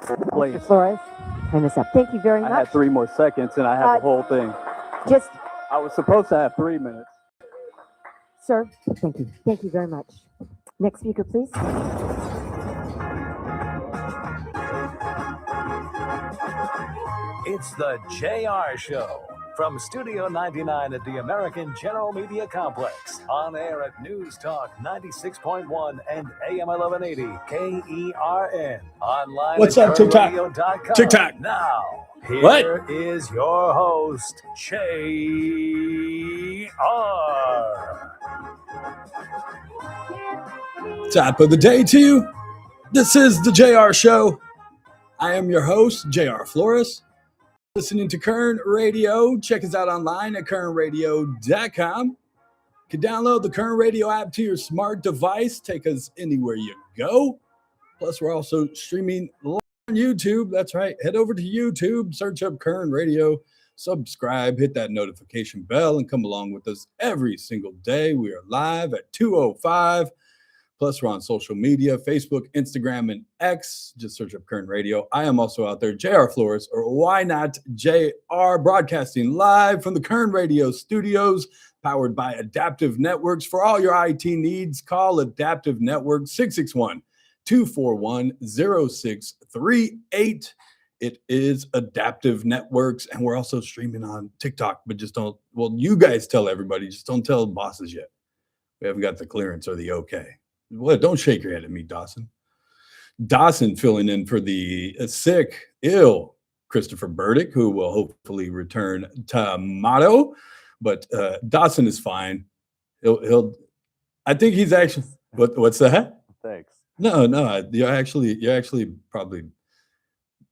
Please. Mr. Flores, turn this up. Thank you very much. I had 3 more seconds, and I have the whole thing. I was supposed to have 3 minutes. Sir, thank you. Thank you very much. Next speaker, please. It's the JR Show from Studio 99 at the American General Media Complex. On air at News Talk 96.1 and AM 1180 KERN. Online What's at up, TikTok? kernradio.com. TikTok. Now, What? here is your host, JR. Top of the day to you. This is the JR Show. I am your host, JR Flores. Listening to Kern Radio. Check us out online at kernradio.com. You can download the Kern Radio app to your smart device. Take us anywhere you go. Plus, we're also streaming live on YouTube. That's right. Head over to YouTube, search up Kern Radio, subscribe, hit that notification bell, and come along with us every single day. We are live at 2:05. Plus, we're on social media, Facebook, Instagram, and X. Just search up Kern Radio. I am also out there, JR Flores, or why not JR, broadcasting live from the Kern Radio studios, powered by Adaptive Networks. For all your IT needs, call Adaptive Networks, 661-241-0638. It is Adaptive Networks, and we're also streaming on TikTok, but just don't, well, you guys tell everybody, just don't tell the bosses yet. We haven't got the clearance or the okay. What? Don't shake your head at me, Dawson. Dawson filling in for the sick, ill Christopher Burdick, who will hopefully return tomorrow. But Dawson is fine. He'll. I think he's actually. What's that? Thanks. No. You're actually probably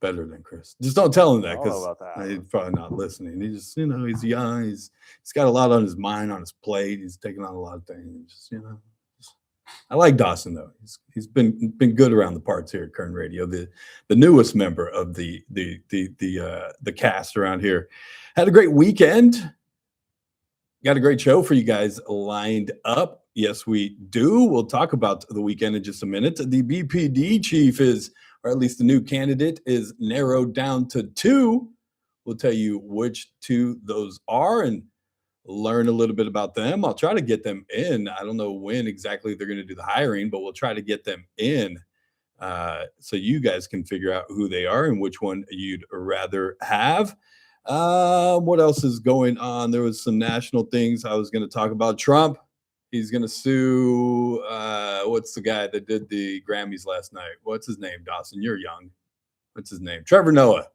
better than Chris. Just don't tell him that because he's probably not listening. He just, he's young. He's got a lot on his mind, on his plate. He's taking on a lot of things. Just, I like Dawson though. He's been good around the parts here at Kern Radio. The newest member of the cast around here. Had a great weekend. Got a great show for you guys lined up. Yes, we do. We'll talk about the weekend in just a minute. The BPD chief is, or at least the new candidate, is narrowed down to 2. We'll tell you which 2 those are and learn a little bit about them. I'll try to get them in. I don't know when exactly they're going to do the hiring, but we'll try to get them in so you guys can figure out who they are and which one you'd rather have. What else is going on? There was some national things I was going to talk about. Trump, he's going to sue, what's the guy that did the Grammys last night? What's his name, Dawson? You're young. What's his name? Trevor Noah.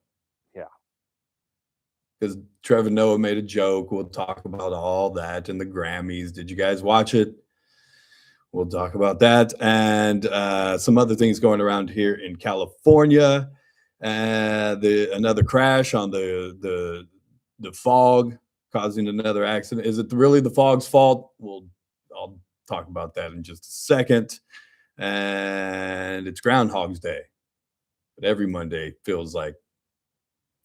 Because Trevor Noah made a joke. We'll talk about all that and the Grammys. Did you guys watch it? We'll talk about that and some other things going around here in California. Another crash on the fog causing another accident. Is it really the fog's fault? I'll talk about that in just a second. And it's Groundhog's Day, but every Monday feels like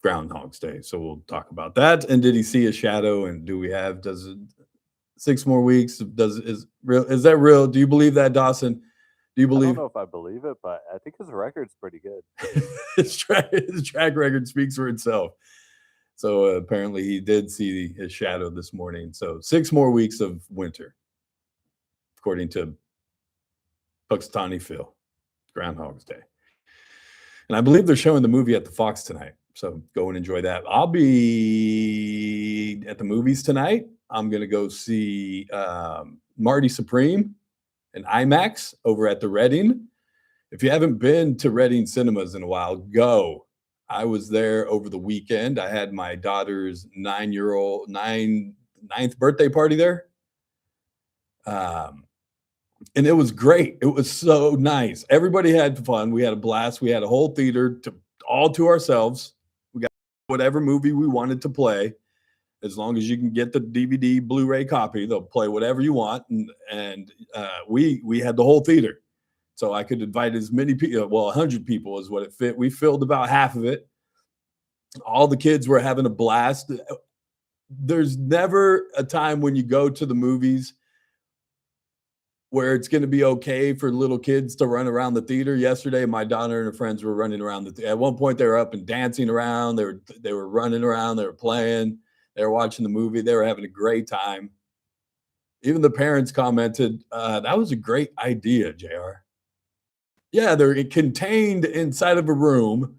Groundhog's Day. So we'll talk about that. And did he see a shadow? And does it 6 more weeks? Is that real? Do you believe that, Dawson? Do you believe? I don't know if I believe it, but I think his record's pretty good. his track record speaks for itself. So apparently he did see his shadow this morning. So 6 more weeks of winter, according to Puxatawny Phil, Groundhog's Day. And I believe they're showing the movie at the Fox tonight. So go and enjoy that. I'll be at the movies tonight. I'm going to go see Marty Supreme in IMAX over at the Reading. If you haven't been to Reading Cinemas in a while, go. I was there over the weekend. I had my daughter's 9th birthday party there. And it was great. It was so nice. Everybody had fun. We had a blast. We had a whole theater all to ourselves. We got whatever movie we wanted to play. As long as you can get the DVD Blu-ray copy, they'll play whatever you want. And we had the whole theater. So I could invite as many people, 100 people is what it fit. We filled about half of it. All the kids were having a blast. There's never a time when you go to the movies where it's going to be okay for little kids to run around the theater. Yesterday, my daughter and her friends were running around at one point. They were up and dancing around. They were running around. They were playing. They were watching the movie. They were having a great time. Even the parents commented, that was a great idea, JR. Yeah, they're contained inside of a room.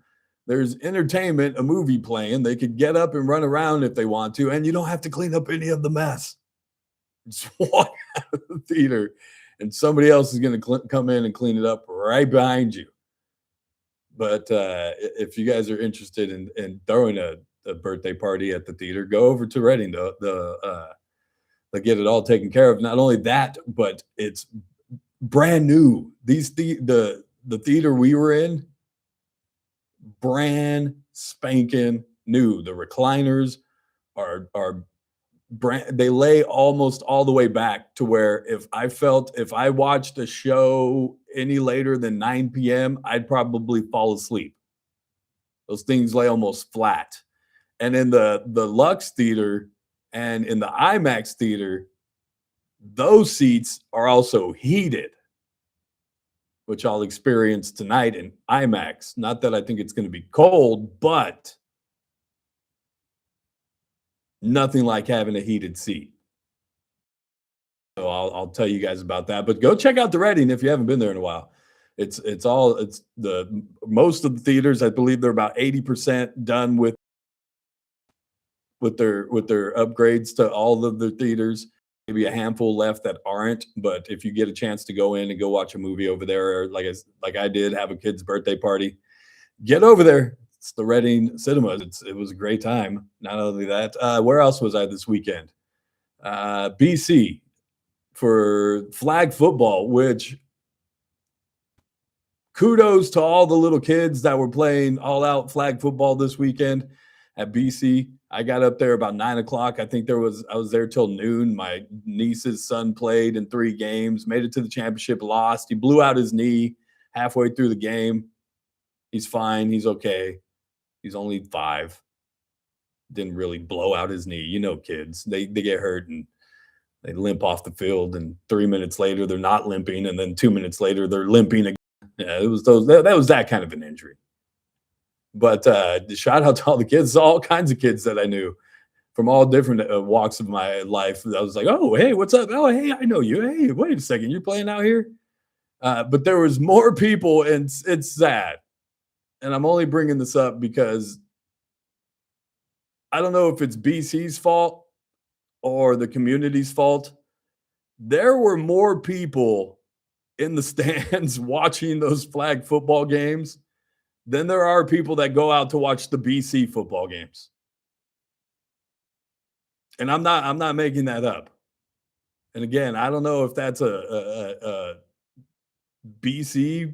There's entertainment, a movie playing. They could get up and run around if they want to, and you don't have to clean up any of the mess. Just walk out of the theater, and somebody else is going to come in and clean it up right behind you. But if you guys are interested in throwing a birthday party at the theater, go over to Reading. They get it all taken care of. Not only that, but it's brand new. The theater we were in, brand spanking new. The recliners are brand. They lay almost all the way back to where if I watched a show any later than 9 p.m., I'd probably fall asleep. Those things lay almost flat. And in the Lux Theater and in the IMAX Theater, those seats are also heated, which I'll experience tonight in IMAX. Not that I think it's going to be cold, but nothing like having a heated seat. So I'll tell you guys about that. But go check out the Reading if you haven't been there in a while. It's the most of the theaters, I believe they're about 80% done with their upgrades to all of the theaters. Maybe a handful left that aren't, but if you get a chance to go in and go watch a movie over there, or like I did, have a kid's birthday party, get over there. It's the Reading Cinemas. It was a great time. Not only that, where else was I this weekend? BC for flag football, which kudos to all the little kids that were playing all-out flag football this weekend at BC. I got up there about 9 o'clock. I think I was there till noon. My niece's son played in 3 games, made it to the championship, lost. He blew out his knee halfway through the game. He's fine. He's okay. He's only 5. Didn't really blow out his knee. You know, kids, they get hurt and they limp off the field, and 3 minutes later they're not limping, and then 2 minutes later they're limping again. Yeah, it was that was that kind of an injury. But shout out to all the kids, all kinds of kids that I knew from all different walks of my life. I was like, oh, hey, what's up? Oh, hey, I know you. Hey, wait a second, you're playing out here? But there was more people, and it's sad. And I'm only bringing this up because I don't know if it's BC's fault or the community's fault. There were more people in the stands watching those flag football games than there are people that go out to watch the BC football games. And I'm not making that up. And again, I don't know if that's a BC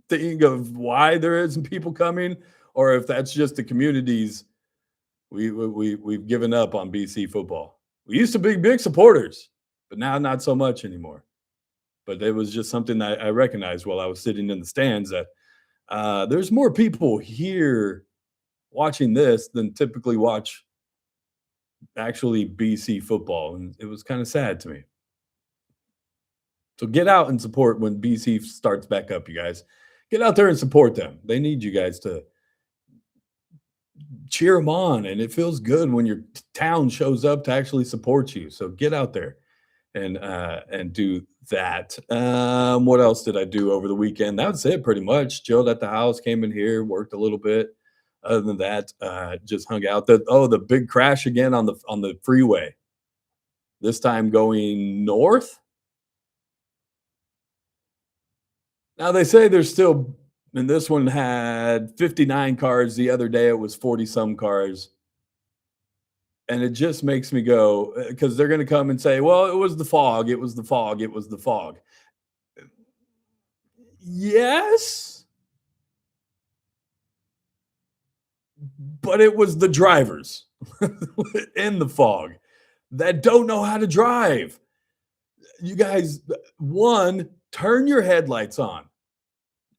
thing of why there isn't people coming, or if that's just the communities. We've given up on BC football. We used to be big supporters, but now not so much anymore. But it was just something that I recognized while I was sitting in the stands, that there's more people here watching this than typically watch actually BC football. And it was kind of sad to me. So get out and support when BC starts back up, you guys. Get out there and support them. They need you guys to cheer them on. And it feels good when your town shows up to actually support you. So get out there and do that. What else did I do over the weekend? That was it pretty much. Chilled at the house, came in here, worked a little bit. Other than that, just hung out. The big crash again on the freeway. This time going north. Now they say there's still, and this one had 59 cars. The other day it was 40 some cars. And it just makes me go, because they're going to come and say, well, it was the fog. It was the fog. It was the fog. Yes. But it was the drivers in the fog that don't know how to drive. You guys, one, turn your headlights on,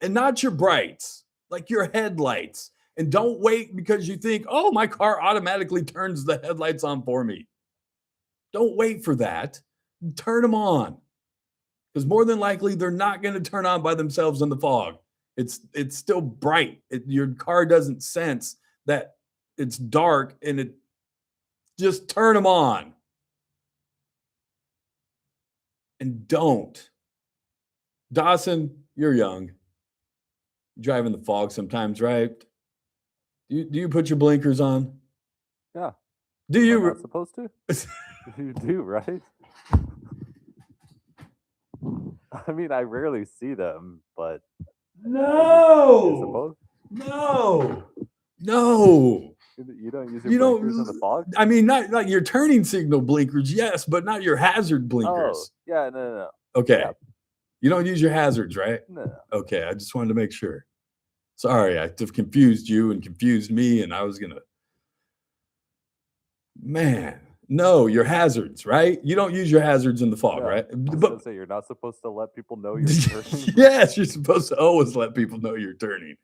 and not your brights, like your headlights. And don't wait because you think, oh, my car automatically turns the headlights on for me. Don't wait for that. turn them on. Because more than likely, they're not going to turn on by themselves in the fog. It's still bright. Your car doesn't sense that it's dark, and it just turn them on. And don't. Dawson, you're young. You drive in the fog sometimes, right? Do you put your blinkers on? Yeah. Do you? I'm not supposed to? You do, right? I mean, I rarely see them, but no. You don't use your blinkers in the fog? I mean, not your turning signal blinkers, yes, but not your hazard blinkers. Oh, yeah, no. Okay. Yeah. You don't use your hazards, right? No. Okay, I just wanted to make sure. Sorry, I have confused you and confused me, and I was going to... Man, no, your hazards, right? You don't use your hazards in the fog, right? But say you're not supposed to let people know you're turning. Yes, you're supposed to always let people know you're turning.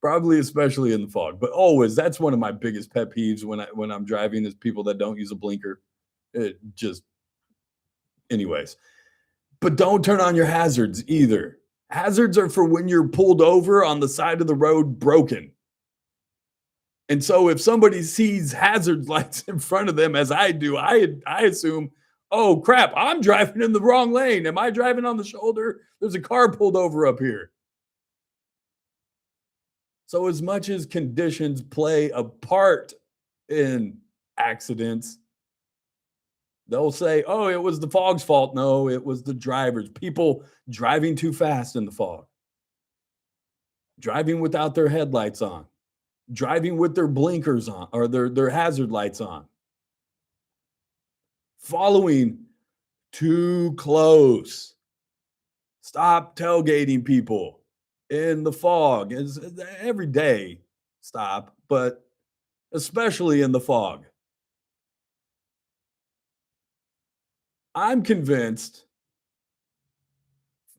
Probably especially in the fog, but always. That's one of my biggest pet peeves when I'm driving is people that don't use a blinker. Anyways. But don't turn on your hazards either. Hazards are for when you're pulled over on the side of the road broken. And so if somebody sees hazard lights in front of them, as I do, I assume, oh crap, I'm driving in the wrong lane. Am I driving on the shoulder? There's a car pulled over up here. So as much as conditions play a part in accidents, they'll say, oh, it was the fog's fault. No, it was the drivers. People driving too fast in the fog. Driving without their headlights on. Driving with their blinkers on or their hazard lights on. Following too close. Stop tailgating people in the fog. It's every day, stop, but especially in the fog. I'm convinced,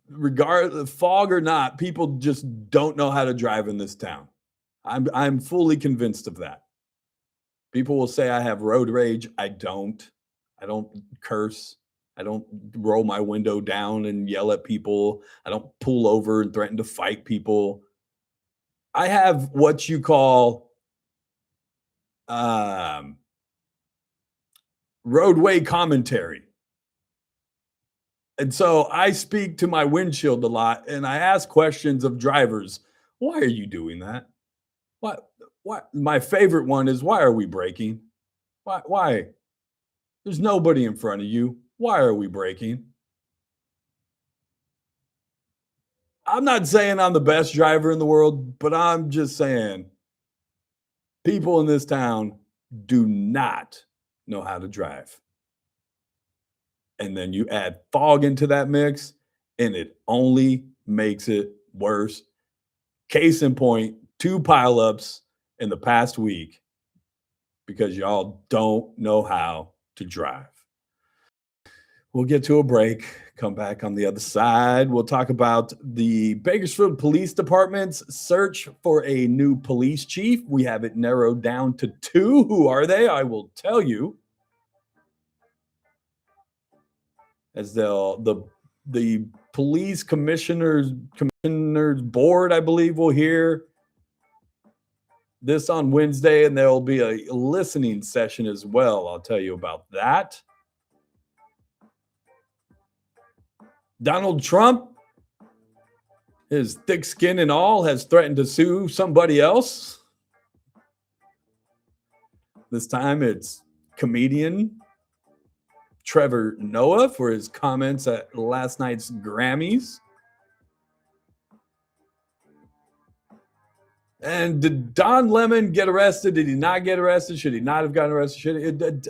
regardless fog or not, people just don't know how to drive in this town. I'm fully convinced of that. People will say I have road rage. I don't curse. I don't roll my window down and yell at people. I don't pull over and threaten to fight people. I have what you call roadway commentary. And so I speak to my windshield a lot and I ask questions of drivers. Why are you doing that? What? My favorite one is, why are we braking? Why? There's nobody in front of you. Why are we braking? I'm not saying I'm the best driver in the world, but I'm just saying people in this town do not know how to drive. And then you add fog into that mix, and it only makes it worse. Case in point, 2 pileups in the past week because y'all don't know how to drive. We'll get to a break, come back on the other side. We'll talk about the Bakersfield Police Department's search for a new police chief. We have it narrowed down to 2. Who are they? I will tell you. As the police commissioners board, I believe, will hear this on Wednesday, and there will be a listening session as well. I'll tell you about that. Donald Trump, his thick skin and all, has threatened to sue somebody else. This time it's comedian Trevor Noah for his comments at last night's Grammys. And did Don Lemon get arrested? Did he not get arrested? Should he not have gotten arrested?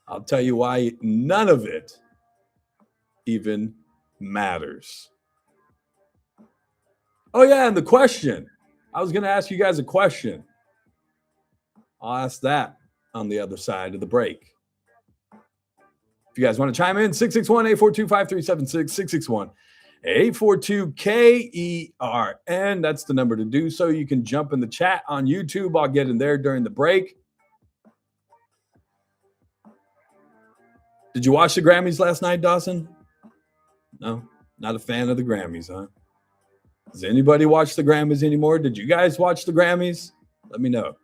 I'll tell you why none of it even matters. Oh, yeah, and the question. I was going to ask you guys a question. I'll ask that on the other side of the break. If you guys want to chime in, 661-842-5376, 661-842-KERN. That's the number to do so. You can jump in the chat on YouTube. I'll get in there during the break. Did you watch the Grammys last night, Dawson? No, not a fan of the Grammys, huh? Does anybody watch the Grammys anymore? Did you guys watch the Grammys? Let me know.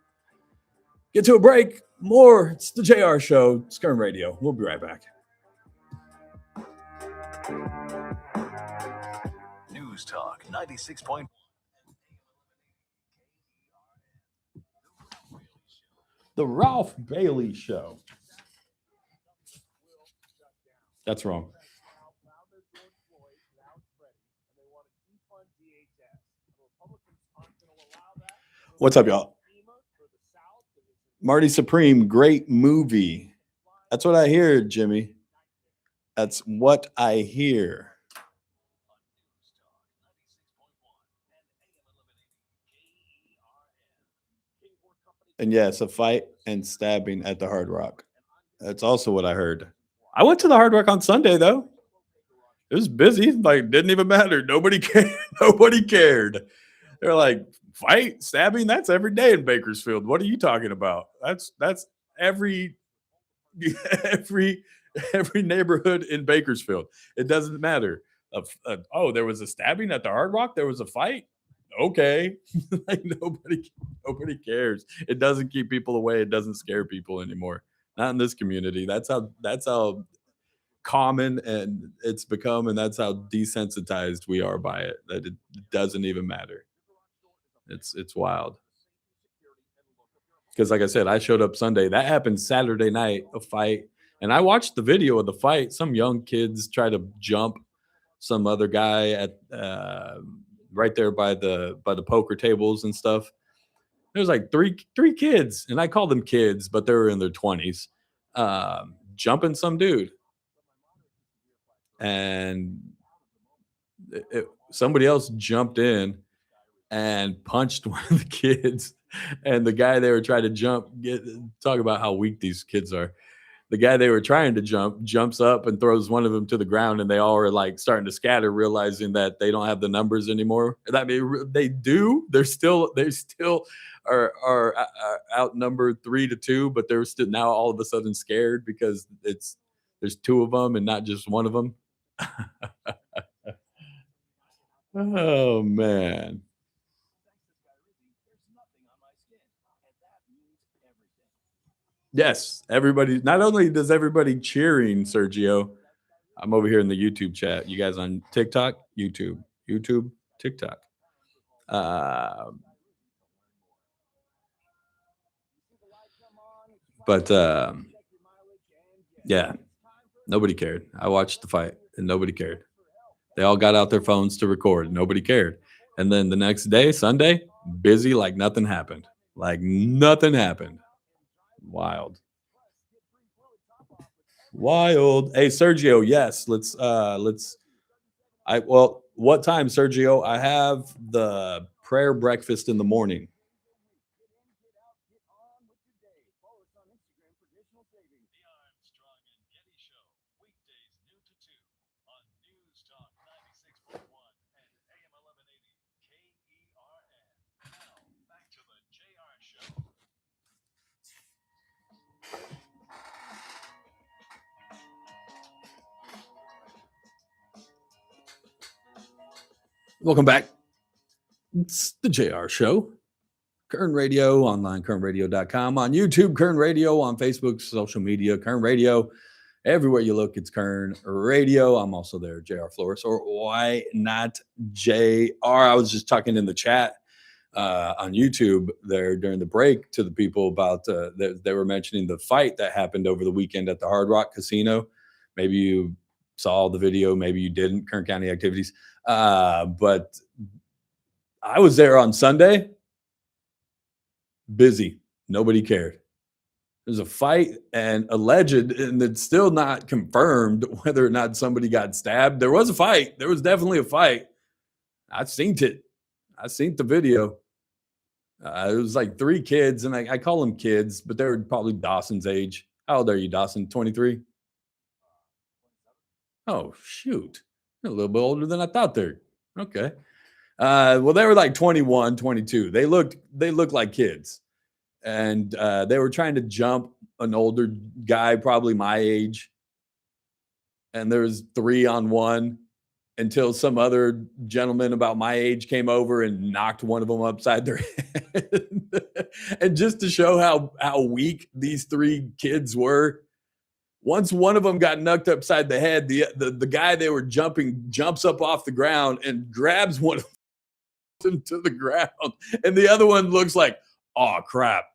Get to a break. More. It's the JR Show. It's Kern Radio. We'll be right back. News Talk 96.1. The Ralph Bailey Show. That's wrong. What's up, y'all? Marty Supreme, great movie. That's what I hear, Jimmy. That's what I hear. And yes, a fight and stabbing at the Hard Rock. That's also what I heard. I went to the Hard Rock on Sunday, though. It was busy. Like, didn't even matter. Nobody cared. Nobody cared. They're like, fight, stabbing, that's every day in Bakersfield. What are you talking about? That's every neighborhood in Bakersfield. It doesn't matter. Oh, there was a stabbing at the Hard Rock? There was a fight? Okay. Like nobody cares. It doesn't keep people away. It doesn't scare people anymore. Not in this community. That's how common and it's become, and that's how desensitized we are by it, that it doesn't even matter. It's wild. Because like I said, I showed up Sunday. That happened Saturday night, a fight. And I watched the video of the fight. Some young kids try to jump some other guy at right there by the poker tables and stuff. There's like three kids, and I call them kids, but they were in their 20s, jumping some dude. And somebody else jumped in and punched one of the kids, and the guy they were trying to jump, talk about how weak these kids are. The guy they were trying to jumps up and throws one of them to the ground, and they all are like starting to scatter, realizing that they don't have the numbers anymore. I mean, they do. They still are outnumbered 3-2, but they're still now all of a sudden scared because there's two of them and not just one of them. Oh man. Yes, everybody. Not only does everybody cheering Sergio, I'm over here in the YouTube chat. You guys on TikTok, YouTube, TikTok. Yeah, nobody cared. I watched the fight and nobody cared. They all got out their phones to record. Nobody cared. And then the next day, Sunday, busy like nothing happened. Like nothing happened. Wild. Hey, Sergio, yes, let's what time, Sergio? I have the prayer breakfast in the morning. Welcome back. It's the JR Show. Kern Radio, online, kernradio.com, on YouTube, Kern Radio, on Facebook, social media, Kern Radio. Everywhere you look, it's Kern Radio. I'm also there, JR Flores, or why not JR? I was just talking in the chat on YouTube there during the break to the people about, they were mentioning the fight that happened over the weekend at the Hard Rock Casino. Maybe you saw the video, maybe you didn't, Kern County activities. But I was there on Sunday. Busy. Nobody cared. There's a fight and alleged, and it's still not confirmed whether or not somebody got stabbed. There was a fight. There was definitely a fight. I've seen it. I seen the video. It was like 3 kids, and I call them kids, but they were probably Dawson's age. How old are you, Dawson? 23? Oh, shoot. You're a little bit older than I thought there. Okay. Well, they were like 21, 22. They looked like kids. And they were trying to jump an older guy, probably my age. and there was 3-on-1 until some other gentleman about my age came over and knocked one of them upside their head. And just to show how weak these 3 kids were, once one of them got knocked upside the head, the guy they were jumping jumps up off the ground and grabs one of them to the ground. And the other one looks like, oh, crap.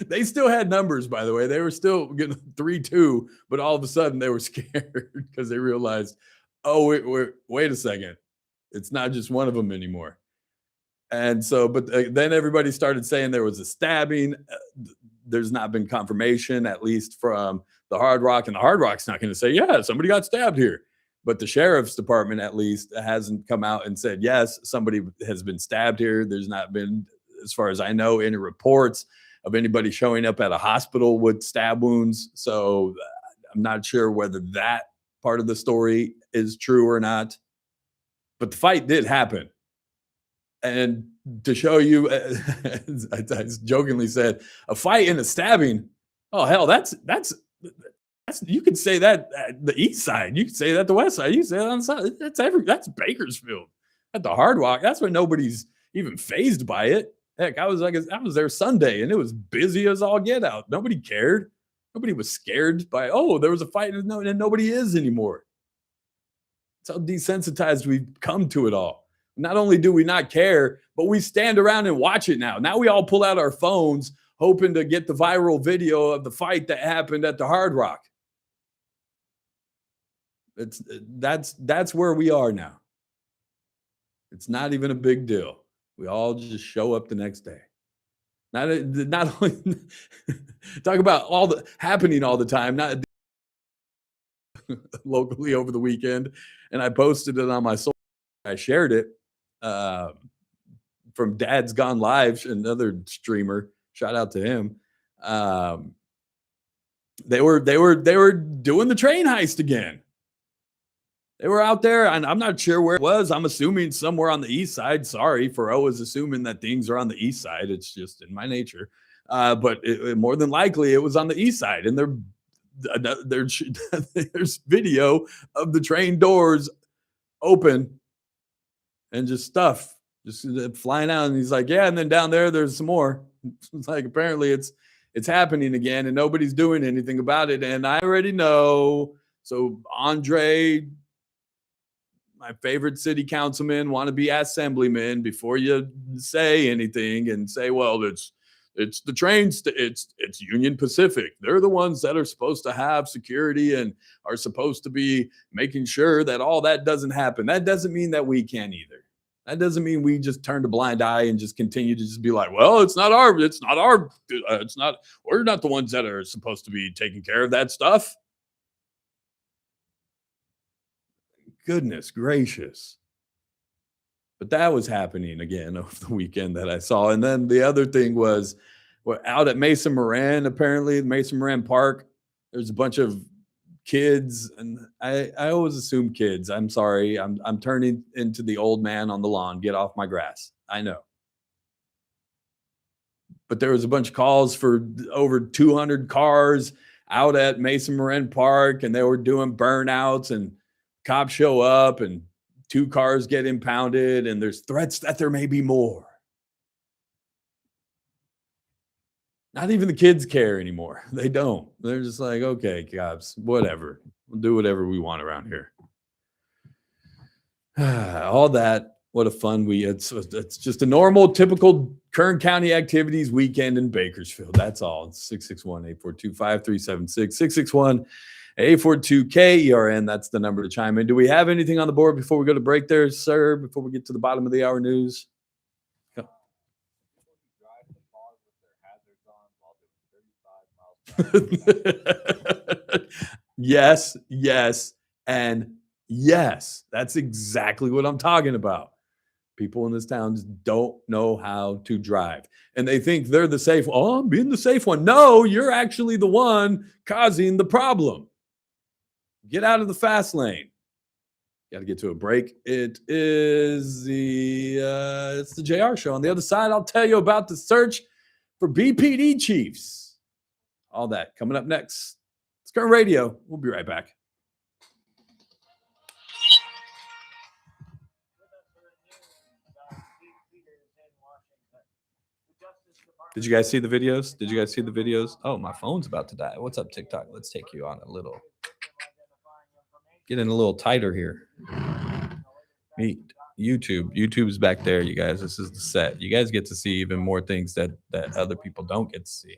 They still had numbers, by the way. They were still getting 3-2, but all of a sudden they were scared because they realized, oh, wait a second. It's not just one of them anymore. And so, but then everybody started saying there was a stabbing. There's not been confirmation, at least from the Hard Rock. And the Hard Rock's not going to say, yeah, somebody got stabbed here. But the sheriff's department, at least, hasn't come out and said, yes, somebody has been stabbed here. There's not been, as far as I know, any reports of anybody showing up at a hospital with stab wounds. So I'm not sure whether that part of the story is true or not. But the fight did happen. And to show you, I jokingly said, a fight and a stabbing. Oh, hell, that's you could say that at the east side. You could say that the west side. You could say that on the side. That's Bakersfield. At the Hard Rock, that's where nobody's even fazed by it. Heck, I was there Sunday and it was busy as all get out. Nobody cared. Nobody was scared by, oh, there was a fight and nobody is anymore. That's how desensitized we've come to it all. Not only do we not care, but we stand around and watch it now. Now we all pull out our phones hoping to get the viral video of the fight that happened at the Hard Rock. That's where we are now. It's not even a big deal. We all just show up the next day. Not only talk about all the happening all the time, not locally over the weekend. And I posted it on my social. I shared it from Dad's Gone Live, another streamer. Shout out to him. They were doing the train heist again. They were out there, and I'm not sure where it was. I'm assuming somewhere on the east side. Sorry for always assuming that things are on the east side. It's just in my nature. But more than likely, it was on the east side. And there's video of the train doors open and just stuff just flying out. And he's like, yeah. And then down there's some more. It's like, apparently it's happening again and nobody's doing anything about it. And I already know. So Andre, my favorite city councilman, wannabe assemblyman, before you say anything and say, well, it's the trains, it's Union Pacific. They're the ones that are supposed to have security and are supposed to be making sure that all that doesn't happen. That doesn't mean that we can't either. That doesn't mean we just turn a blind eye and just continue to just be like, well, we're not the ones that are supposed to be taking care of that stuff. Goodness gracious. But that was happening again over the weekend that I saw. And then the other thing was out at Mesa Moran, apparently, Mesa Moran Park, there's a bunch of kids. And I always assume kids. I'm sorry. I'm turning into the old man on the lawn. Get off my grass. I know. But there was a bunch of calls for over 200 cars out at Mesa Moran Park, and they were doing burnouts, and cops show up and 2 cars get impounded, and there's threats that there may be more. Not even the kids care anymore. They don't. They're just like, okay, cops, whatever. We'll do whatever we want around here. All that. What a fun it's just a normal, typical Kern County activities weekend in Bakersfield. That's all. It's 661-842-5376. 661-842-KERN. That's the number to chime in. Do we have anything on the board before we go to break there, sir, before we get to the bottom of the hour news? Go. Yes, and yes. That's exactly what I'm talking about. People in this town just don't know how to drive. And they think they're the safe one. Oh, I'm being the safe one. No, you're actually the one causing the problem. Get out of the fast lane. Got to get to a break. It is it's the JR Show. On the other side, I'll tell you about the search for BPD chiefs. All that coming up next. It's Kern Radio. We'll be right back. Did you guys see the videos? Oh, my phone's about to die. What's up, TikTok? Let's take you on get in a little tighter here. Meet YouTube. YouTube's back there, you guys. This is the set. You guys get to see even more things that other people don't get to see.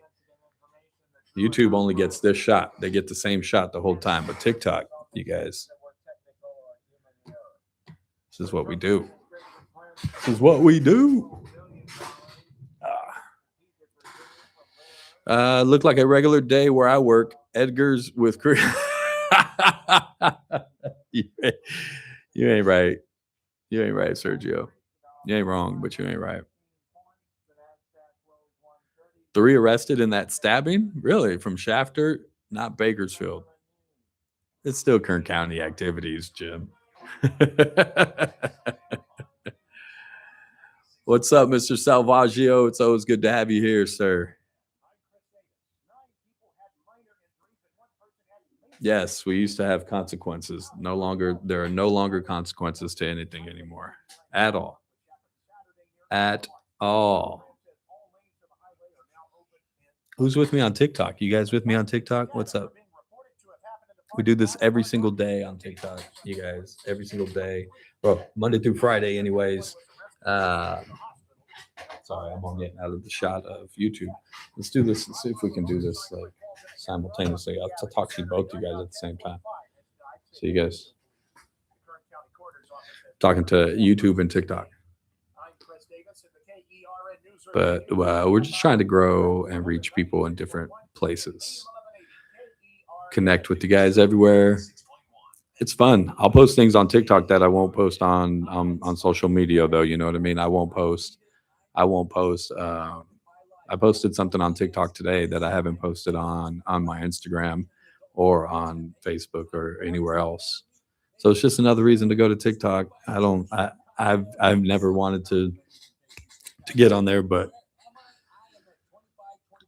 YouTube only gets this shot. They get the same shot the whole time. But TikTok, you guys, this is what we do. Looked like a regular day where I work. Edgar's with Chris. You ain't right. You ain't right, Sergio. You ain't wrong, but you ain't right. 3 arrested in that stabbing? Really? From Shafter? Not Bakersfield. It's still Kern County activities, Jim. What's up, Mr. Salvaggio? It's always good to have you here, sir. Yes, we used to have consequences. There are no longer consequences to anything anymore. At all. At all. Who's with me on TikTok? You guys with me on TikTok? What's up? We do this every single day on TikTok, you guys. Every single day. Well, Monday through Friday anyways. Sorry, I'm on getting out of the shot of YouTube. Let's do this and see if we can do this like simultaneously. I'll talk to both you guys at the same time. So you guys talking to YouTube and TikTok. But we're just trying to grow and reach people in different places. Connect with you guys everywhere. It's fun. I'll post things on TikTok that I won't post on social media, though. You know what I mean? I won't post. I posted something on TikTok today that I haven't posted on my Instagram or on Facebook or anywhere else. So it's just another reason to go to TikTok. I've never wanted to get on there, but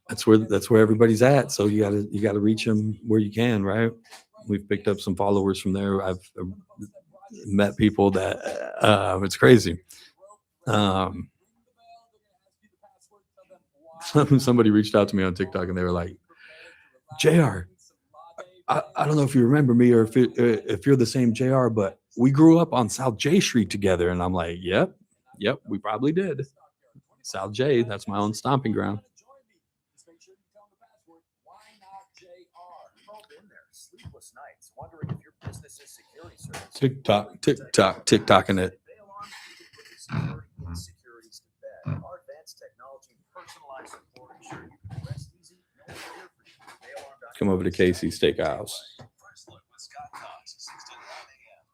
that's where everybody's at. So you gotta reach them where you can, right? We've picked up some followers from there. I've met people that it's crazy. Somebody reached out to me on TikTok and they were like, JR, I don't know if you remember me or if you're the same JR, but we grew up on South J Street together. And I'm like, yep, we probably did. South J, that's my own stomping ground. TikToking it. Come over to KC Steakhouse.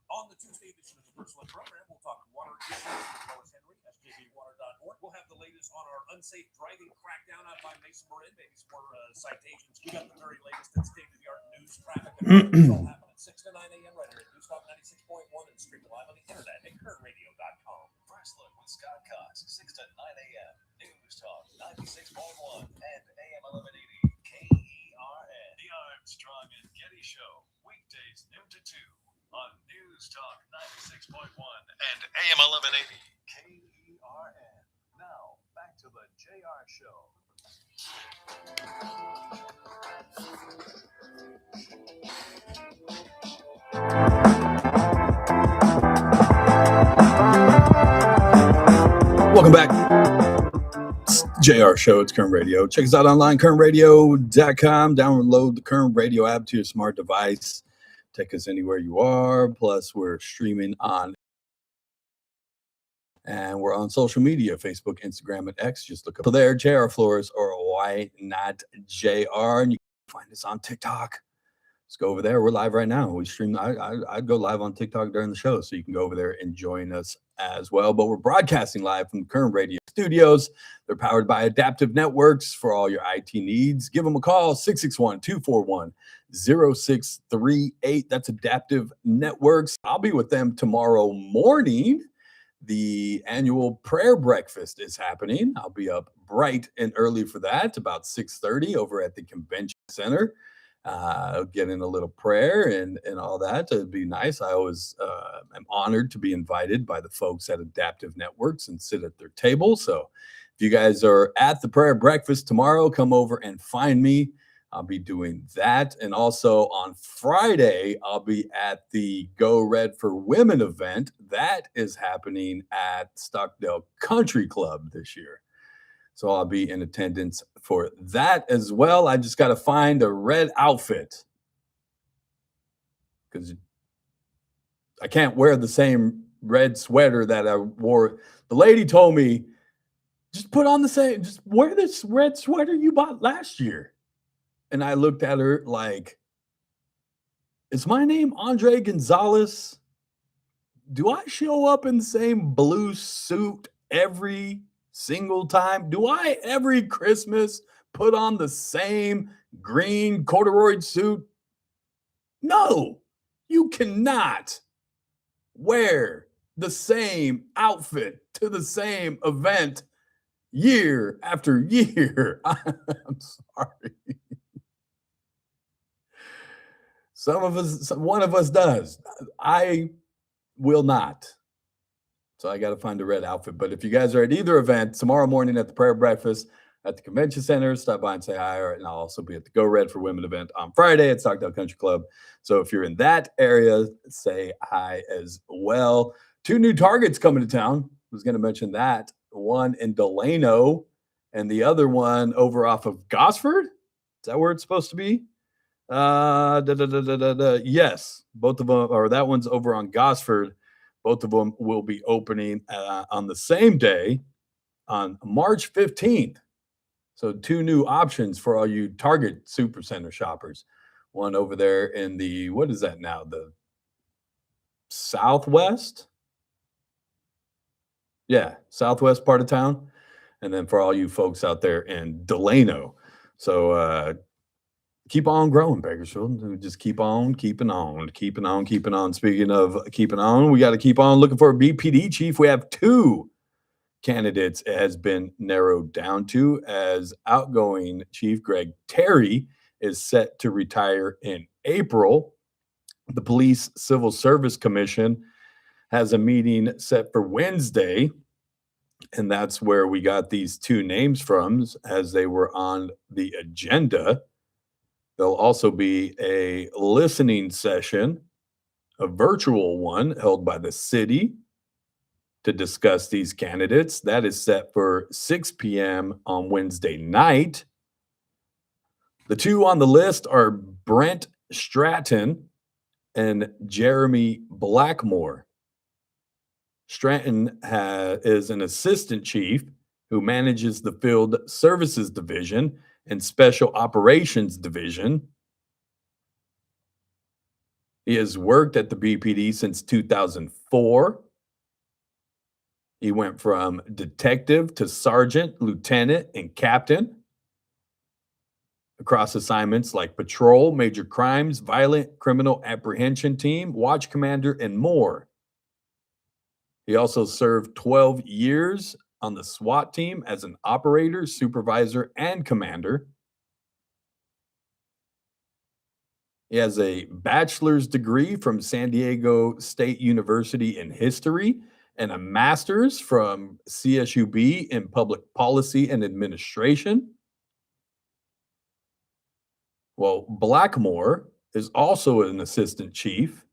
On the Tuesday edition of the First Look program, we'll talk water issues with Lois Henry, sjbwater.org. We'll have the latest on our unsafe driving crackdown out by Mesa Marin, maybe some more citations. We got the very latest and state-of-the-art news, traffic, and it's all happening 6 to 9 a.m. right here at News Talk 96.1 and stream live on the internet at kernradio.com. First Look with Scott Cox, 6 to 9 a.m. News Talk 96.1 and AM 1180 KERN. The Armstrong and Getty Show, weekdays noon to 2 on News Talk 96.1 and AM 1180 KERN. Now, back to the JR Show. Welcome back. It's JR Show. It's Kern Radio. Check us out online, kernradio.com. Download the Kern Radio app to your smart device. Take us anywhere you are. Plus, we're streaming on. And we're on social media, Facebook, Instagram, and X. Just look up there, JR Flores, or why not JR. And you can find us on TikTok. Let's go over there. We're live right now. We stream. I'd go live on TikTok during the show, so you can go over there and join us as well. But we're broadcasting live from the Kern Radio studios. They're powered by Adaptive Networks for all your IT needs. Give them a call, 661-241-0638. That's Adaptive Networks. I'll be with them tomorrow morning. The annual prayer breakfast is happening. I'll be up bright and early for that, about 6:30 over at the convention center. get in a little prayer and all that. It'd be nice. I always am honored to be invited by the folks at Adaptive Networks and sit at their table. So if you guys are at the prayer breakfast tomorrow, come over and find me. I'll be doing that. And also on Friday, I'll be at the Go Red for Women event. That is happening at Stockdale Country Club this year. So I'll be in attendance for that as well. I just got to find a red outfit because I can't wear the same red sweater that I wore. The lady told me, just wear this red sweater you bought last year. And I looked at her like, is my name Andre Gonzalez? Do I show up in the same blue suit every single time? Do I every Christmas put on the same green corduroy suit? No, you cannot wear the same outfit to the same event year after year. I'm sorry. One of us does. I will not. So I got to find a red outfit. But if you guys are at either event, tomorrow morning at the prayer breakfast at the convention center, stop by and say hi. And I'll also be at the Go Red for Women event on Friday at Stockdale Country Club. So if you're in that area, say hi as well. 2 new targets coming to town. I was going to mention that. One in Delano and the other one over off of Gosford. Is that where it's supposed to be? Yes, both of them, or that one's over on Gosford. Both of them will be opening on the same day on March 15th. So 2 new options for all you Target Supercenter shoppers. One over there in the, what is that now? The Southwest? Yeah, Southwest part of town. And then for all you folks out there in Delano. So, keep on growing, Bakersfield. Just keep on keeping on. Speaking of keeping on, we got to keep on looking for a BPD chief. We have 2 candidates it has been narrowed down to, as outgoing Chief Greg Terry is set to retire in April. The Police Civil Service Commission has a meeting set for Wednesday, and that's where we got these 2 names from as they were on the agenda. There'll also be a listening session, a virtual one held by the city to discuss these candidates. That is set for 6 p.m. on Wednesday night. The 2 on the list are Brent Stratton and Jeremy Blackmore. Stratton is an assistant chief who manages the Field Services Division and Special Operations Division. He has worked at the BPD since 2004. He went from detective to sergeant, lieutenant, and captain across assignments like patrol, major crimes, violent criminal apprehension team, watch commander, and more. He also served 12 years on the SWAT team as an operator, supervisor, and commander. He has a bachelor's degree from San Diego State University in history and a master's from CSUB in public policy and administration. Well, Blackmore is also an assistant chief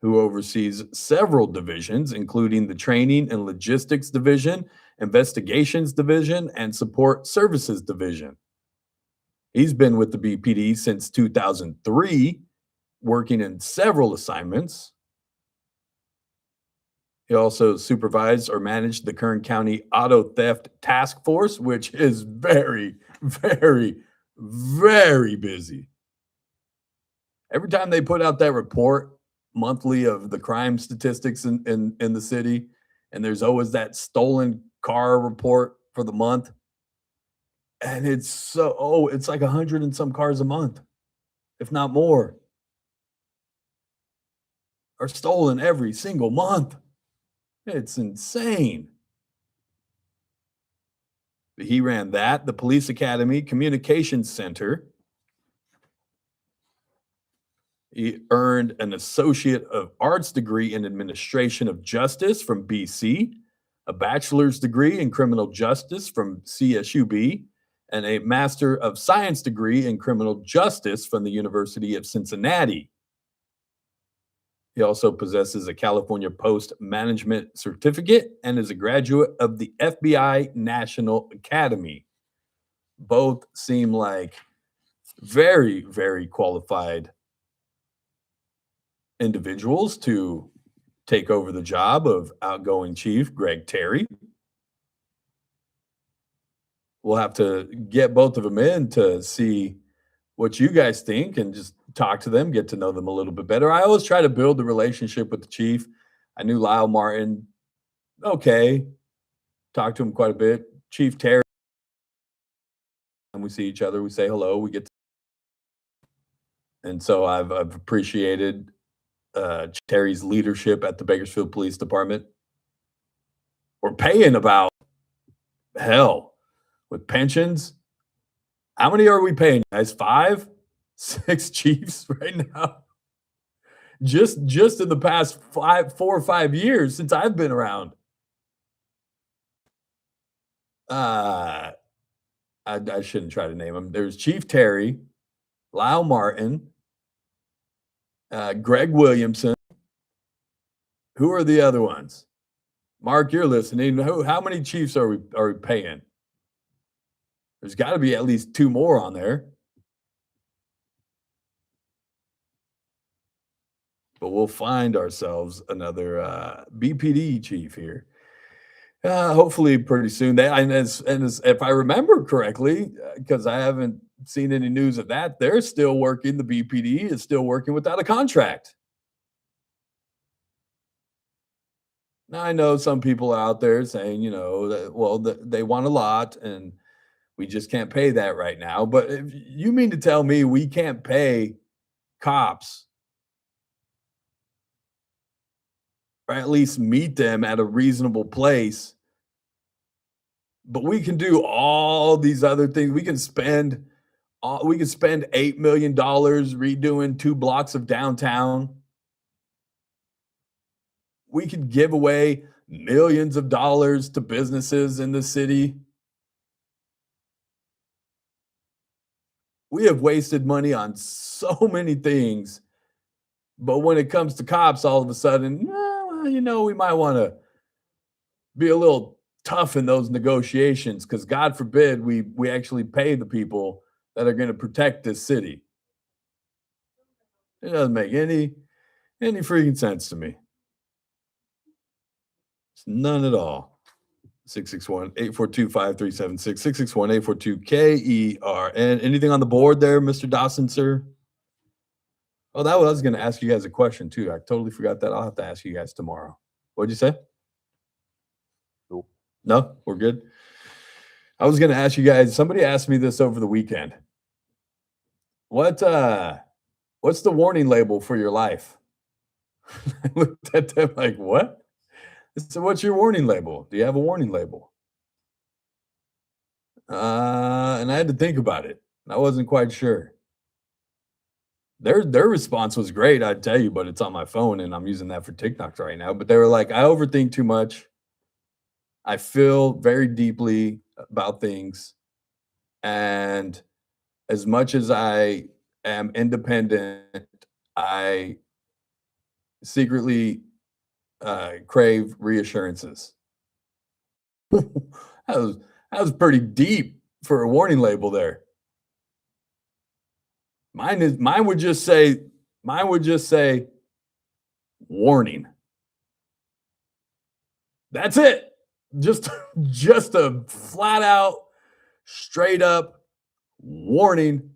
who oversees several divisions, including the Training and Logistics Division, Investigations Division, and Support Services Division. He's been with the BPD since 2003, working in several assignments. He also supervised or managed the Kern County Auto Theft Task Force, which is very, very, very busy. Every time they put out that report monthly of the crime statistics in the city, and there's always that stolen car report for the month, and it's like 100 and some cars a month, if not more, are stolen every single month. It's insane. He ran that, the Police Academy Communications Center, He earned an Associate of Arts degree in Administration of Justice from BC, a bachelor's degree in Criminal Justice from CSUB, and a Master of Science degree in Criminal Justice from the University of Cincinnati. He also possesses a California Post Management Certificate and is a graduate of the FBI National Academy. Both seem like very, very qualified individuals to take over the job of outgoing Chief Greg Terry. We'll have to get both of them in to see what you guys think and just talk to them, get to know them a little bit better. I always try to build the relationship with the chief. I knew Lyle Martin. Okay. Talked to him quite a bit. Chief Terry. And we see each other. We say hello. We get to, and so I've appreciated Terry's leadership at the Bakersfield Police Department. We're paying about hell with pensions. How many are we paying, guys? 5, 6 chiefs right now? Just in the past 4 or 5 years since I've been around. I shouldn't try to name them. There's Chief Terry, Lyle Martin, Greg Williamson. Who are the other ones? Mark, you're listening. How many chiefs are we paying? There's got to be at least 2 more on there. But we'll find ourselves another BPD chief here. Hopefully pretty soon. If I remember correctly, because I haven't seen any news of that, they're still working. The BPD is still working without a contract. Now, I know some people are out there saying, they want a lot and we just can't pay that right now. But if you mean to tell me we can't pay cops, or at least meet them at a reasonable place, but we can do all these other things. We can spend $8 million redoing 2 blocks of downtown. We could give away millions of dollars to businesses in the city. We have wasted money on so many things, but when it comes to cops, all of a sudden, we might want to be a little tough in those negotiations because God forbid we actually pay the people that are going to protect this city. It doesn't make any freaking sense to me. It's none at all. 661-842-5376, 661-842-KERN. Anything on the board there, Mr. Dawson, sir? Oh, I was going to ask you guys a question, too. I totally forgot that. I'll have to ask you guys tomorrow. What'd you say? Nope. No? We're good? I was going to ask you guys, somebody asked me this over the weekend. What's the warning label for your life? I looked at them like, what? So what's your warning label? Do you have a warning label? And I had to think about it. I wasn't quite sure. Their response was great, I'd tell you, but it's on my phone and I'm using that for TikTok right now. But they were like, I overthink too much. I feel very deeply about things. And as much as I am independent, I secretly crave reassurances. that was pretty deep for a warning label there. Mine would just say warning. That's it. Just a flat out, straight up warning.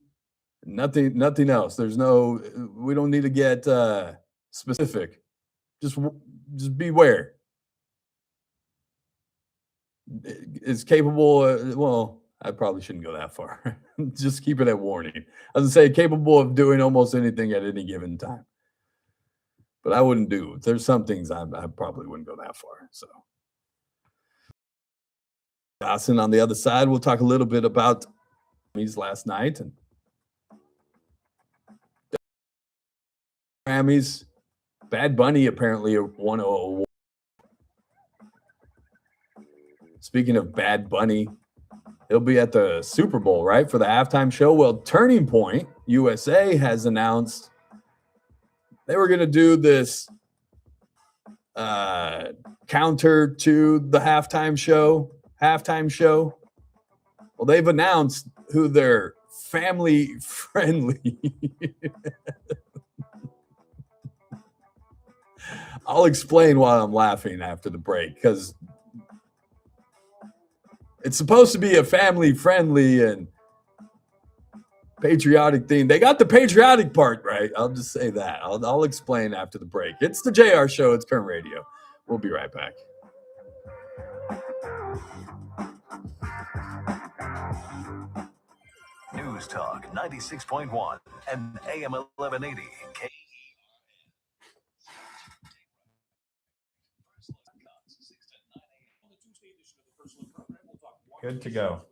Nothing else. We don't need to get specific. Just beware. It's capable. I probably shouldn't go that far. Just keep it at warning. I was going to say capable of doing almost anything at any given time. But I wouldn't do. There's some things I probably wouldn't go that far. So, Dawson on the other side, we'll talk a little bit about his last night and Grammys. Bad Bunny apparently won an award. Speaking of Bad Bunny, he'll be at the Super Bowl, right, for the halftime show. Well, Turning Point USA has announced they were going to do this counter to the halftime show. Well, they've announced who their family-friendly. I'll explain why I'm laughing after the break, because it's supposed to be a family-friendly and patriotic thing. They got the patriotic part right. I'll just say that. I'll explain after the break. It's the JR Show. It's Kern Radio. We'll be right back. News Talk 96.1 and AM 1180 KERN. Good to go.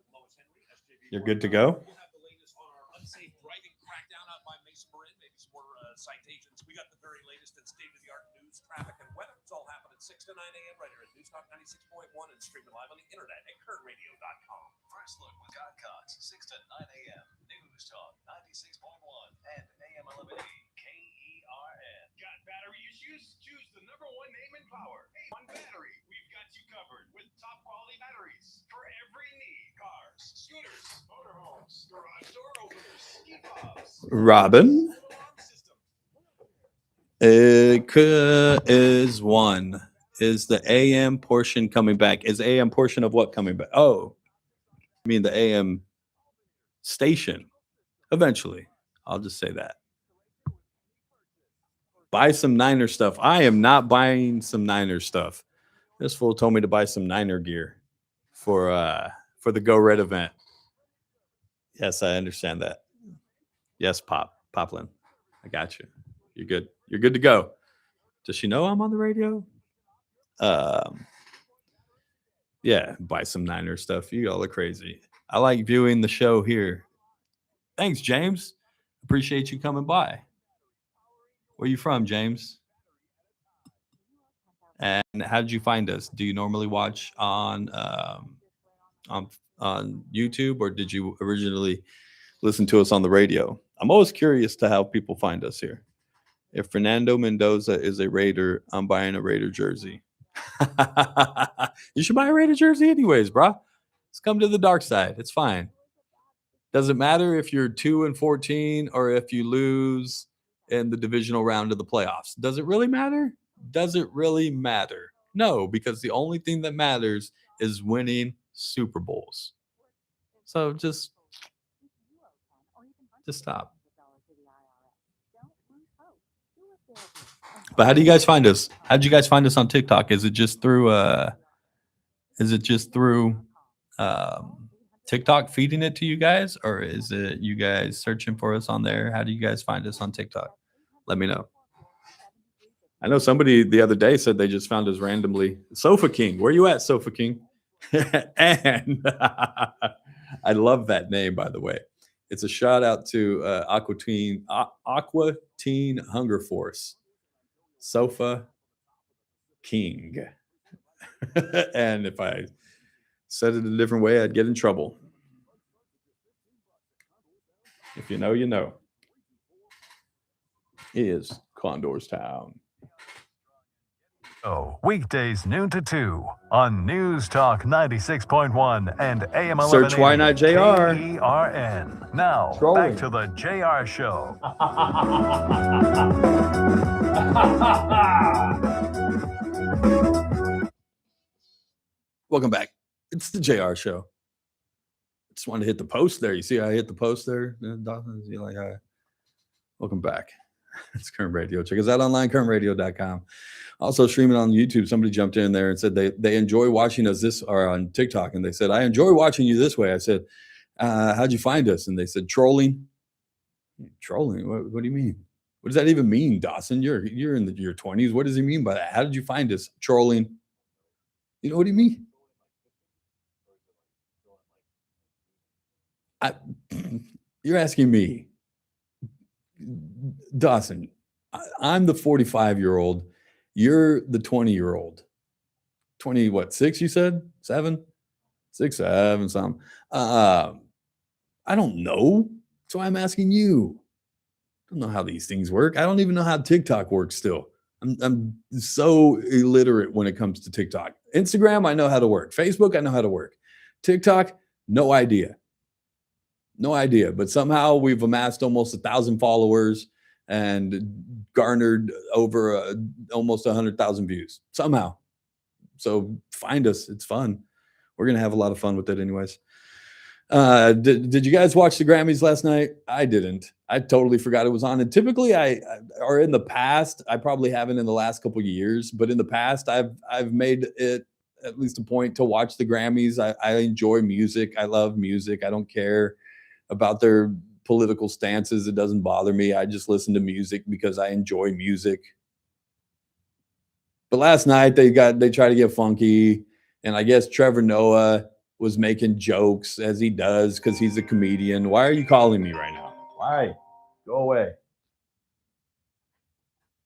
You're good to go? We'll have the latest on our unsafe driving crackdown out by Mesa Marin, maybe some more citations. We got the very latest and state-of-the-art news, traffic, and weather. It's all happening at 6 to 9 a.m. right here at News Talk 96.1 and streaming live on the internet at kernradio.com. First look with God Cots, 6 to 9 a.m. News Talk 96.1 and AM 1180 KERN. Got battery issues? Choose the #1 name in power. A1 Battery. We've got you covered with top quality batteries for every need. Cars, scooters, motorhomes, garage door openers, ski fobs. Robin is the AM portion coming back? Is AM portion of what coming back? Oh, I mean the AM station. Eventually, I'll just say that. Buy some Niner stuff. I am not buying some Niner stuff. This fool told me to buy some Niner gear for the Go Red event. Yes, I understand that. Yes, Poplin. I got you. You're good. You're good to go. Does she know I'm on the radio? Yeah, buy some Niner stuff. You all are crazy. I like viewing the show here. Thanks, James. Appreciate you coming by. Where you from, James? And how did you find us? Do you normally watch on YouTube, or did you originally listen to us on the radio? I'm always curious to how people find us here. If Fernando Mendoza is a Raider, I'm buying a Raider jersey. You should buy a Raider jersey anyways, bro. Let's come to the dark side. It's fine. Doesn't matter if you're 2-14 or if you lose in the divisional round of the playoffs. Does it really matter? Does it really matter? No, because the only thing that matters is winning Super Bowls. So just stop. But how do you guys find us? How did you guys find us on TikTok? Is it just through TikTok feeding it to you guys, or is it you guys searching for us on there? How do you guys find us on TikTok? Let me know. I know somebody the other day said they just found us randomly. Sofa King, where you at, Sofa King? And I love that name, by the way. It's a shout out to Aqua Teen Hunger Force. Sofa King. And if I said it a different way, I'd get in trouble. If you know, you know. Is Condor's Town. Oh, weekdays noon to 2 on News Talk 96.1 and AM 1180 Search Why Not JR. KERN. Now, Trolling. back to the JR Show. Welcome back. It's the JR Show. Just wanted to hit the post there. You see how I hit the post there? Welcome back. It's Kern Radio. Check us out online, kernradio.com. Also streaming on YouTube. Somebody jumped in there and said they enjoy watching us on TikTok. And they said, I enjoy watching you this way. I said, how'd you find us? And they said, trolling. Trolling? What do you mean? What does that even mean, Dawson? You're in your 20s. What does he mean by that? How did you find us? Trolling. You know what do you mean? You're asking me. Dawson, I'm the 45-year-old. You're the 20-year-old. 20, what, 6, you said? 7? 6, 7, something. I don't know. So I'm asking you. I don't know how these things work. I don't even know how TikTok works still. I'm so illiterate when it comes to TikTok. Instagram, I know how to work. Facebook, I know how to work. TikTok, no idea. No idea. But somehow we've amassed almost 1,000 followers and garnered over almost 100,000 views somehow. So find us. It's fun. We're going to have a lot of fun with it anyways. Did you guys watch the Grammys last night? I didn't. I totally forgot it was on. And typically or in the past, I probably haven't in the last couple of years, but in the past, I've made it at least a point to watch the Grammys. I enjoy music. I love music. I don't care about their political stances. It doesn't bother me. I just listen to music because I enjoy music. But last night they try to get funky, and I guess Trevor Noah was making jokes as he does because he's a comedian. Why are you calling me right now? Why? Go away.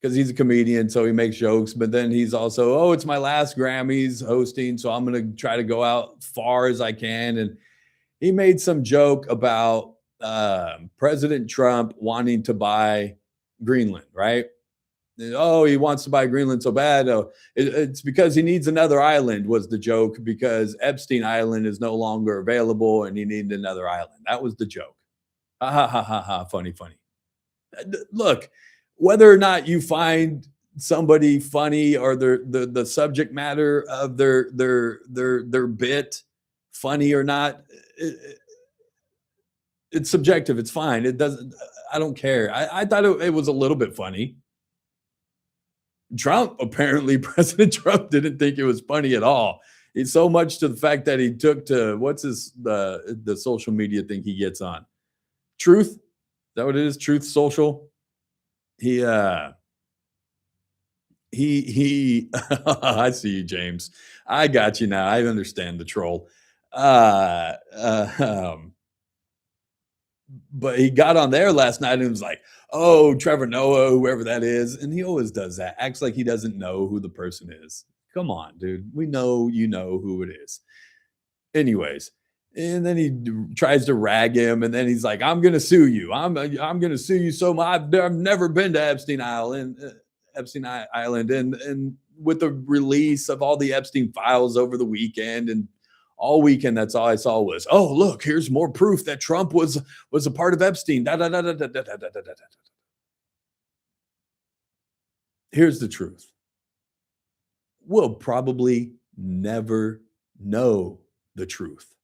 Because he's a comedian, so he makes jokes, but then he's also, oh, it's my last Grammys hosting, so I'm going to try to go out far as I can. And he made some joke about President Trump wanting to buy Greenland, right? Oh, he wants to buy Greenland so bad. Oh, it's because he needs another island was the joke, because Epstein Island is no longer available and he needed another island. That was the joke. Ha ha ha ha ha. Funny, funny. Look, whether or not you find somebody funny or the subject matter of their bit funny or not, it's subjective. It's fine. It doesn't. I don't care. I thought it was a little bit funny. Trump, apparently, President Trump didn't think it was funny at all. It's so much to the fact that he took to the social media thing he gets on. Truth? Is that what it is? Truth Social? He I see you, James. I got you now. I understand the troll. But he got on there last night and was like, oh, Trevor Noah, whoever that is. And he always does that. Acts like he doesn't know who the person is. Come on, dude. We know you know who it is. Anyways, and then he tries to rag him. And then he's like, I'm going to sue you. I'm going to sue you so much. I've never been to Epstein Island. And with the release of all the Epstein files over the weekend and all weekend, that's all I saw was, oh, look, here's more proof that Trump was a part of Epstein. Here's the truth. We'll probably never know the truth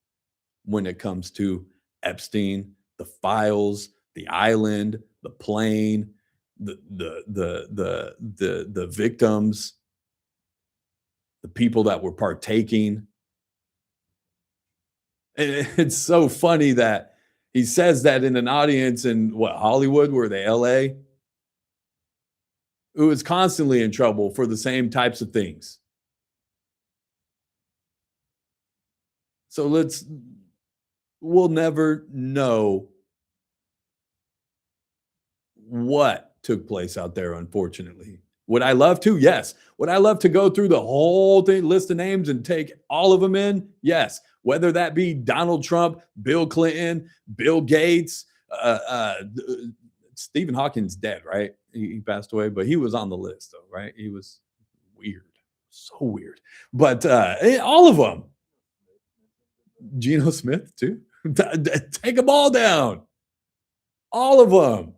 when it comes to Epstein, the files, the island, the plane, the victims, the people that were partaking. And it's so funny that he says that in an audience in Hollywood, were they LA? Who is constantly in trouble for the same types of things. So we'll never know what took place out there, unfortunately. Would I love to? Yes. Would I love to go through the whole thing, list of names and take all of them in? Yes. Whether that be Donald Trump, Bill Clinton, Bill Gates, Stephen Hawking's dead, right? He passed away, but he was on the list though, right? He was weird. So weird. But all of them. Geno Smith too. Take them all down. All of them.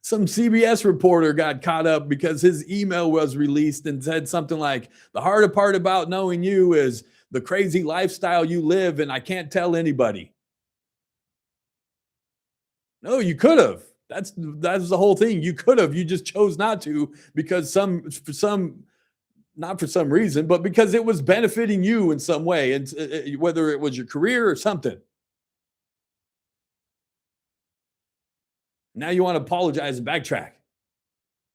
Some CBS reporter got caught up because his email was released and said something like, the harder part about knowing you is the crazy lifestyle you live, and I can't tell anybody. No, you could have. That's the whole thing. You could have. You just chose not to because not for some reason, but because it was benefiting you in some way, and whether it was your career or something. Now you want to apologize and backtrack.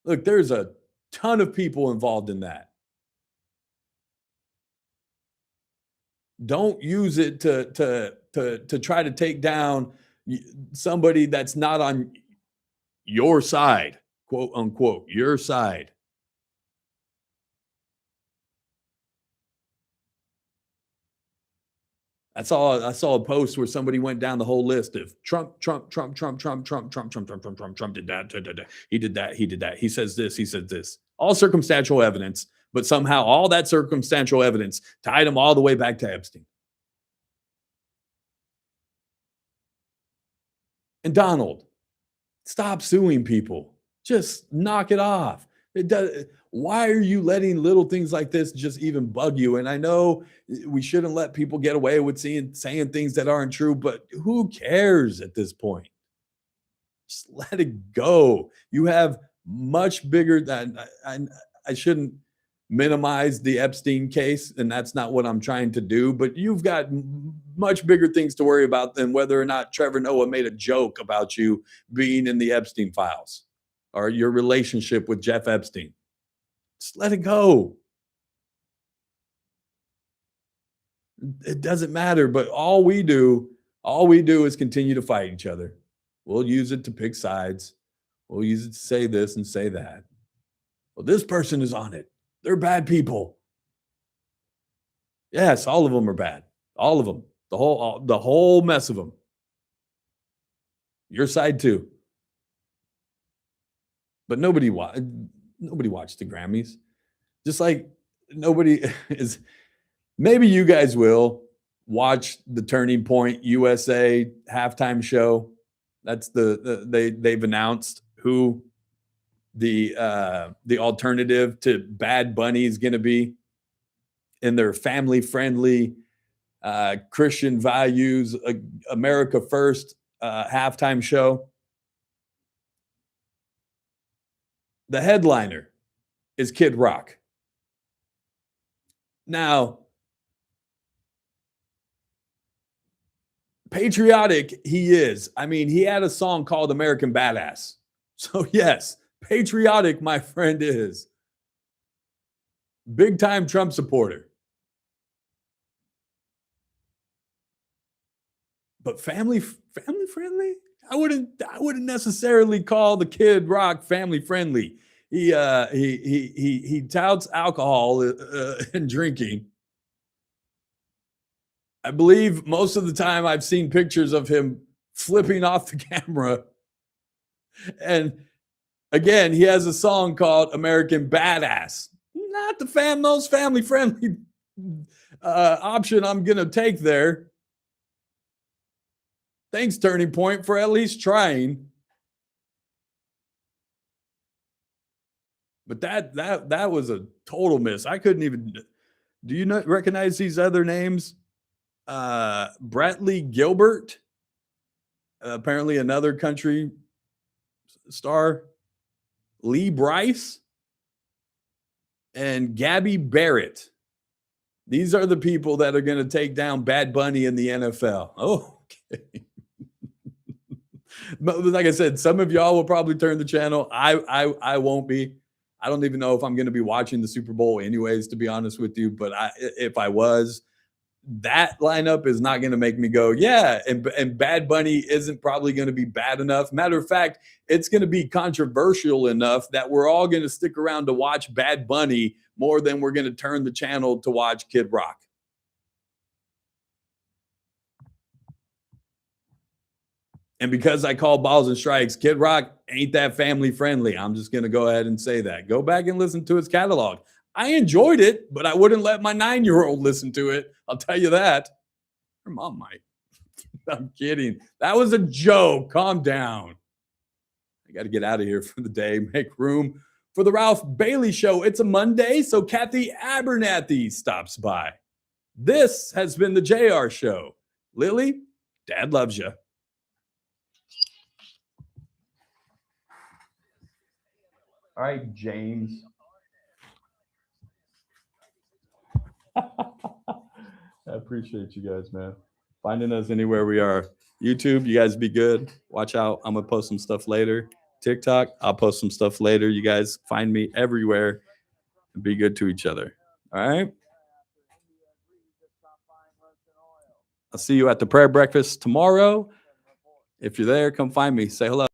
Look, there's a ton of people involved in that. Don't use it to try to take down somebody that's not on your side, quote unquote, your side. I saw a post where somebody went down the whole list of Trump did that, he did that, he says this, he said this. All circumstantial evidence, but somehow all that circumstantial evidence tied him all the way back to Epstein. And Donald, stop suing people. Just knock it off. It does. Why are you letting little things like this just even bug you? And I know we shouldn't let people get away with saying things that aren't true, but who cares at this point? Just let it go. You have much bigger than I shouldn't minimize the Epstein case, and that's not what I'm trying to do, but you've got much bigger things to worry about than whether or not Trevor Noah made a joke about you being in the Epstein files or your relationship with Jeff Epstein. Just let it go. It doesn't matter, but all we do is continue to fight each other. We'll use it to pick sides. We'll use it to say this and say that. Well, this person is on it. They're bad people. Yes, all of them are bad. All of them. The whole mess of them. Your side too. But nobody watched the Grammys. Just like nobody is. Maybe you guys will watch the Turning Point USA halftime show. That's they've announced who the alternative to Bad Bunny is going to be in their family-friendly Christian values, America First halftime show. The headliner is Kid Rock. Now, patriotic he is. I mean, he had a song called American Badass. So yes, patriotic my friend is. Big time Trump supporter. But family friendly? I wouldn't necessarily call the Kid Rock family friendly. He touts alcohol and drinking. I believe most of the time I've seen pictures of him flipping off the camera. And again, he has a song called American Badass. Not the most family friendly option I'm going to take there. Thanks, Turning Point, for at least trying. But that was a total miss. I couldn't even. Do you not recognize these other names? Bradley Gilbert, apparently another country star. Lee Bryce and Gabby Barrett. These are the people that are going to take down Bad Bunny in the NFL. Oh, okay. But like I said, some of y'all will probably turn the channel. I won't be. I don't even know if I'm going to be watching the Super Bowl anyways, to be honest with you. But if I was, that lineup is not going to make me go, yeah. And Bad Bunny isn't probably going to be bad enough. Matter of fact, it's going to be controversial enough that we're all going to stick around to watch Bad Bunny more than we're going to turn the channel to watch Kid Rock. And because I call balls and strikes, Kid Rock ain't that family friendly. I'm just going to go ahead and say that. Go back and listen to his catalog. I enjoyed it, but I wouldn't let my 9-year-old listen to it. I'll tell you that. Her mom might. I'm kidding. That was a joke. Calm down. I got to get out of here for the day. Make room for the Ralph Bailey Show. It's a Monday, so Kathy Abernathy stops by. This has been the JR Show. Lily, Dad loves you. All right, James. I appreciate you guys, man. Finding us anywhere we are. YouTube, you guys be good. Watch out. I'm going to post some stuff later. TikTok, I'll post some stuff later. You guys find me everywhere and be good to each other. All right? I'll see you at the prayer breakfast tomorrow. If you're there, come find me. Say hello.